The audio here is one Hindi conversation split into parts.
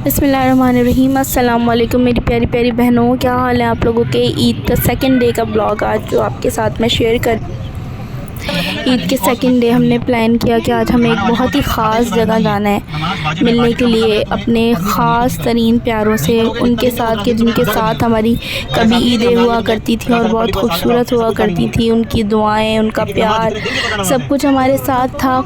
बिस्मिल्लाहिर्रहमानिर्रहीम। अस्सलाम वालेकुम मेरी प्यारी प्यारी बहनों, क्या हाल है आप लोगों के। ईद का सेकंड डे का ब्लॉग आज जो आपके साथ मैं शेयर कर। ईद के सेकंड डे हमने प्लान किया कि आज हमें एक बहुत ही ख़ास जगह जाना है मिलने के लिए अपने ख़ास तरीन प्यारों से, उनके साथ के जिनके साथ हमारी कभी ईदें हुआ करती थी और बहुत खूबसूरत हुआ करती थी। उनकी दुआएं, उनका प्यार, सब कुछ हमारे साथ था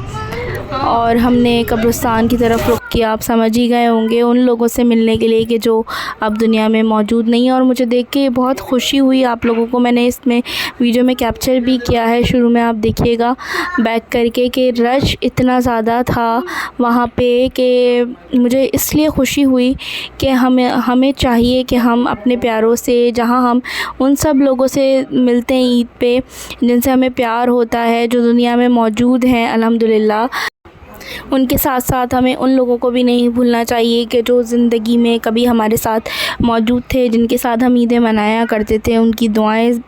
और हमने कब्रिस्तान की तरफ रुख किया। आप समझ ही गए होंगे उन लोगों से मिलने के लिए कि जो अब दुनिया में मौजूद नहीं है। और मुझे देख के बहुत खुशी हुई। आप लोगों को मैंने इसमें वीडियो में कैप्चर भी किया है, शुरू में आप देखिएगा बैक करके कि रश इतना ज़्यादा था वहाँ पे कि मुझे इसलिए खुशी हुई कि हमें चाहिए कि हम अपने प्यारों से, जहाँ हम उन सब लोगों से मिलते हैं ईद पे जिनसे हमें प्यार होता है, जो दुनिया में मौजूद हैं अल्हम्दुलिल्लाह, उनके साथ साथ हमें उन लोगों को भी नहीं भूलना चाहिए कि जो ज़िंदगी में कभी हमारे साथ मौजूद थे, जिनके साथ हम ईदें मनाया करते थे, उनकी दुआएं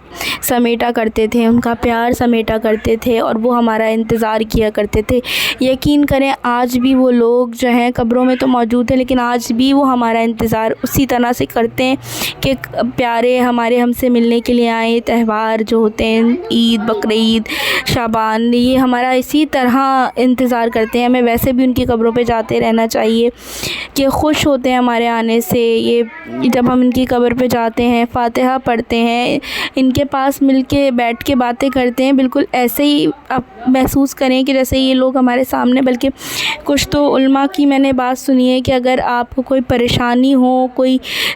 समेटा करते थे, उनका प्यार समेटा करते थे और वो हमारा इंतज़ार किया करते थे। यकीन करें आज भी वो लोग जो हैं कब्रों में तो मौजूद हैं, लेकिन आज भी वो हमारा इंतज़ार उसी तरह से करते हैं कि प्यारे हमारे हमसे मिलने के लिए आए। त्यौहार जो होते हैं, ईद, बकरीद, शाबान, ये हमारा इसी तरह इंतज़ार करते हैं। हमें वैसे भी उनकी कब्रों पे जाते रहना चाहिए कि खुश होते हैं हमारे आने से। ये जब हम इनकी कब्र पे जाते हैं, फ़ातिहा पढ़ते हैं, इनके पास मिलके बैठ के बातें करते हैं, बिल्कुल ऐसे ही आप महसूस करें कि जैसे ये लोग हमारे सामने। बल्कि कुछ तो उल्मा की मैंने बात सुनी है कि अगर आपको कोई परेशानी हो,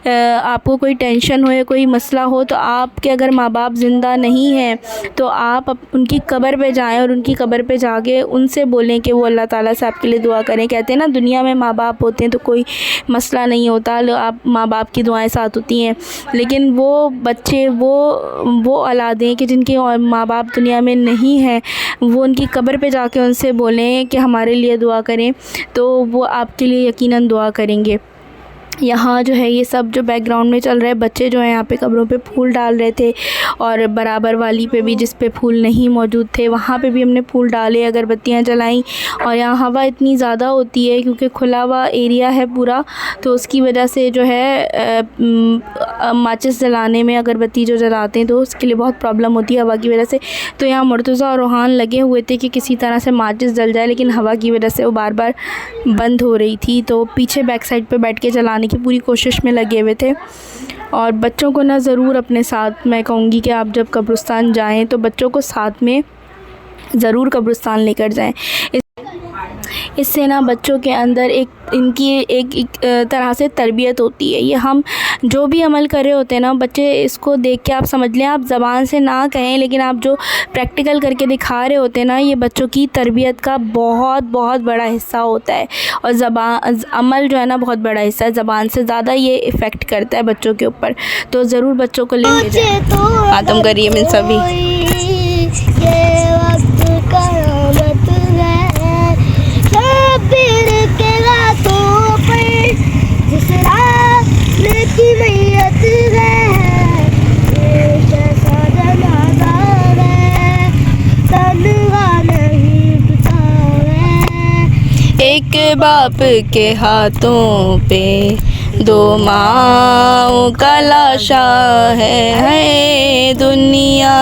आपको कोई टेंशन हो या कोई मसला हो, तो आपके अगर माँ बाप ज़िंदा नहीं हैं तो आप उनकी कब्र पे जाएं और उनकी कब्र पे जाके उनसे बोलें कि वो अल्लाह ताला से आपके लिए दुआ करें। कहते हैं ना, दुनिया में माँ बाप होते हैं तो कोई मसला नहीं होता, आप माँ बाप की दुआएं साथ होती हैं। लेकिन वो बच्चे, वो औलादें कि जिनके और माँ बाप दुनिया में नहीं हैं, वो उनकी कब्र पे जाके उनसे बोलें कि हमारे लिए दुआ करें, तो वो आपके लिए यकीनन दुआ करेंगे। यहाँ जो है ये सब जो बैकग्राउंड में चल रहा है, बच्चे जो हैं यहाँ पे कब्रों पे फूल डाल रहे थे और बराबर वाली पे भी जिस पे फूल नहीं मौजूद थे वहाँ पे भी हमने फूल डाले, अगरबत्तियाँ जलाई। और यहाँ हवा इतनी ज़्यादा होती है क्योंकि खुला हुआ एरिया है पूरा, तो उसकी वजह से जो है माचिस जलाने में, अगरबत्ती जो जलाते हैं तो उसके लिए बहुत प्रॉब्लम होती है हवा की वजह से। तो यहाँ मुर्तज़ा और रूहान लगे हुए थे कि किसी तरह से माचिस जल जाए, लेकिन हवा की वजह से वो बार बार बंद हो रही थी। तो पीछे बैक साइड पर बैठ के जलाने की पूरी कोशिश में लगे हुए थे। और बच्चों को ना ज़रूर अपने साथ, मैं कहूँगी कि आप जब कब्रिस्तान जाएं तो बच्चों को साथ में ज़रूर कब्रिस्तान लेकर जाएं। इससे ना बच्चों के अंदर एक तरह से तरबियत होती है। ये हम जो भी अमल कर रहे होते हैं ना, बच्चे इसको देख के, आप समझ लें, आप ज़बान से ना कहें लेकिन आप जो प्रैक्टिकल करके दिखा रहे होते हैं ना, ये बच्चों की तरबियत का बहुत बहुत बड़ा हिस्सा होता है। और अमल जो है ना बहुत बड़ा हिस्सा है, ज़बान से ज़्यादा ये इफ़ेक्ट करता है बच्चों के ऊपर। तो ज़रूर बच्चों को लेके जाएं। ख़त्म करिए मिल सभी। एक बाप के हाथों पे दो माओ का लाशा है दुनिया।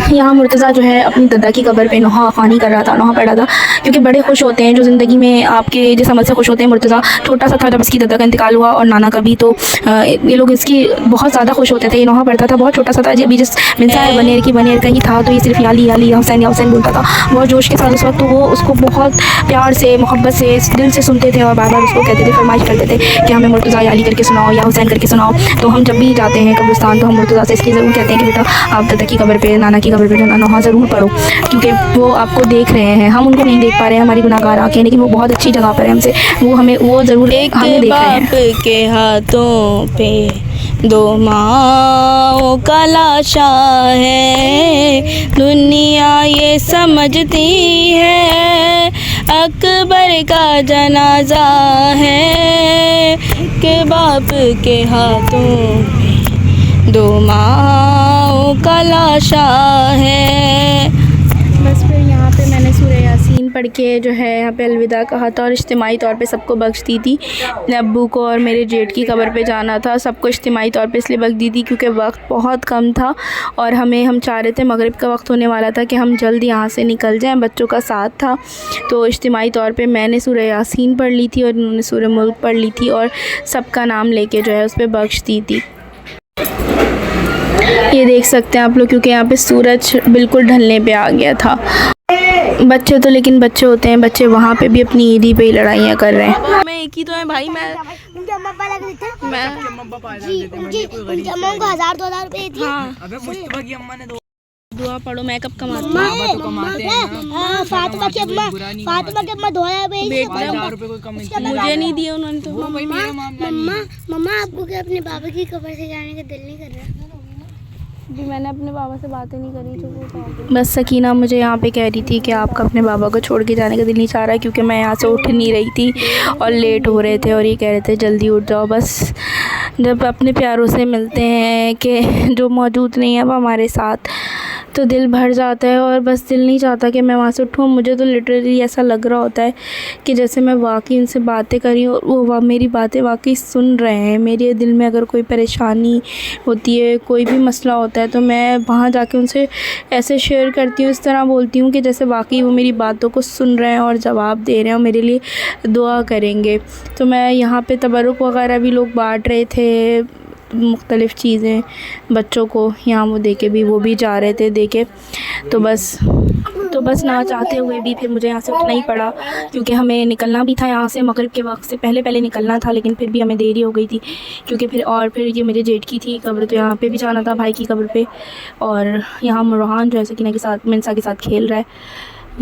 यहाँ मुर्तज़ा जो है अपनी दादा की कब्र पे नोहा ख़ानी कर रहा था, नोहा पढ़ रहा था, क्योंकि बड़े खुश होते हैं जो ज़िंदगी में आपके जिस अमल से खुश होते हैं। मुर्तज़ा छोटा सा था जब इसकी दादा का इंतकाल हुआ और नाना का भी, तो ये लोग इसकी बहुत ज़्यादा खुश होते थे। ये नोहा पढ़ता था, बहुत छोटा सा था, अभी जिस मिसाल बनेर का ही था, तो ये सिर्फ या हुसैन बोलता था बहुत जोश के साथ उस वक्त। तो वो उसको बहुत प्यार से, मोहब्बत से, दिल से सुनते थे और बार बार उसको कहते थे, फरमाइश करते थे कि हमें मुर्तज़ा या अली करके सुनाओ या हुसैन करके सुनाओ। तो हम जब भी जाते हैं कब्रिस्तान तो हम मुर्तज़ा से इसलिए ज़रूर कहते हैं कि बेटा आप दादा की कब्र पे, नाना की कब्र पे नोहा ज़रूर पढ़ो, क्योंकि वो आपको देख रहे हैं, हम उनको नहीं देख पा रहे हैं, हमारी गुनाहगार आँखें, लेकिन वो बहुत अच्छी जगह पर है हमसे, वो ज़रूर हमें देख रहे हैं। बाप के हाथों पे दो माओ का लाशा है दुनिया ये समझती है, अकबर का जनाजा है कि बाप के हाथों पे दो माओ का लाशा है। बस फिर यहाँ पे मैंने सूरह यासीन पढ़ के जो है यहाँ पे अलविदा कहा था और इज्तिमाई तौर पे सबको बख्श दी थी। अब्बू को और मेरे जेठ की कब्र पे जाना था, सबको इज्तिमाई तौर पे इसलिए बख्श दी थी क्योंकि वक्त बहुत कम था और हम चाह रहे थे, मगरिब का वक्त होने वाला था कि हम जल्द यहाँ से निकल जाएँ। बच्चों का साथ था तो इज्तिमाई तौर पे मैंने सूरह यासीन पढ़ ली थी और उन्होंने सूरह मुल्क पढ़ ली थी और सबका नाम लेके जो है उस पर बख्श दी थी। ये देख सकते हैं आप लोग, क्योंकि यहाँ पे सूरज बिल्कुल ढलने पे आ गया था। बच्चे तो लेकिन बच्चे होते हैं, बच्चे वहाँ पे भी अपनी ईदी पे ही लड़ाइयाँ कर रहे हैं। मैं एक ही तो है भाई, मैं दुआ पढ़ो। मैं कब कमाती हूँ? फातिमा की अम्मा 2000 रुपए मुझे नहीं दिए उन्होंने तो। मम्मा आपको क्या अपने बाबा की कब्र से जाने का दिल नहीं कर रहा? भी मैंने अपने बाबा से बातें नहीं करी तो बस सकीना मुझे यहाँ पे कह रही थी कि आपका अपने बाबा को छोड़ के जाने का दिल नहीं चाह रहा क्योंकि मैं यहाँ से उठ नहीं रही थी और लेट हो रहे थे और ये कह रहे थे जल्दी उठ जाओ। बस जब अपने प्यारों से मिलते हैं कि जो मौजूद नहीं है अब हमारे साथ, तो दिल भर जाता है और बस दिल नहीं चाहता कि मैं वहाँ से उठूँ। मुझे तो लिटरली ऐसा लग रहा होता है कि जैसे मैं वाकई उनसे बातें कर रही हूँ और वो मेरी बातें वाकई सुन रहे हैं। मेरे दिल में अगर कोई परेशानी होती है, कोई भी मसला होता है, तो मैं वहाँ जाके उनसे ऐसे शेयर करती हूँ, इस तरह बोलती हूँ कि जैसे वाकई वो मेरी बातों को सुन रहे हैं और जवाब दे रहे हैं और मेरे लिए दुआ करेंगे। तो मैं यहाँ पे तबरुक वगैरह भी लोग बांट रहे थे, मुख्तलिफ़ चीज़ें बच्चों को यहाँ वो देके भी वो भी जा रहे थे देके। तो बस ना चाहते हुए भी फिर मुझे यहाँ से उठना ही पड़ा क्योंकि हमें निकलना भी था यहाँ से, मगरिब के वक्त से पहले निकलना था, लेकिन फिर भी हमें देरी हो गई थी क्योंकि फिर ये मेरे जेठ की थी कब्र, तो यहाँ पे भी जाना था भाई की कब्र पे। और यहाँ मुरहान जो है सकीना के साथ मिनसा के साथ खेल रहा है।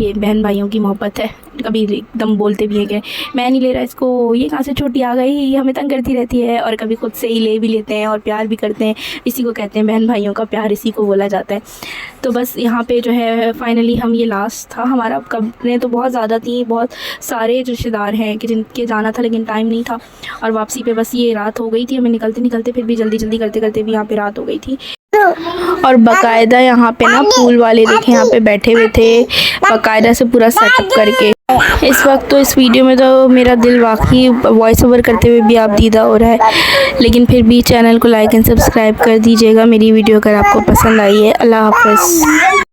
ये बहन भाइयों की मोहब्बत है। कभी एकदम बोलते भी है कि मैं नहीं ले रहा इसको, ये कहाँ से छोटी आ गई, हमें तंग करती रहती है, और कभी खुद से ही ले भी लेते हैं और प्यार भी करते हैं। इसी को कहते हैं बहन भाइयों का प्यार, इसी को बोला जाता है। तो बस यहाँ पे जो है फाइनली हम ये लास्ट था हमारा। कब्रें तो बहुत ज़्यादा थी, बहुत सारे रिश्तेदार हैं कि जिनके जाना था लेकिन टाइम नहीं था और वापसी पे बस ये रात हो गई थी। हमें निकलते फिर भी जल्दी करते भी यहाँ पे रात हो गई थी। और बाकायदा यहाँ पे ना पूल वाले देखे यहाँ पे बैठे हुए थे बाकायदा से पूरा सेटअप करके। इस वक्त तो इस वीडियो में तो मेरा दिल वाकई वॉइस ओवर करते हुए भी आप दीदा हो रहा है, लेकिन फिर भी चैनल को लाइक एंड सब्सक्राइब कर दीजिएगा मेरी वीडियो अगर आपको पसंद आई है। अल्लाह हाफ़िज़।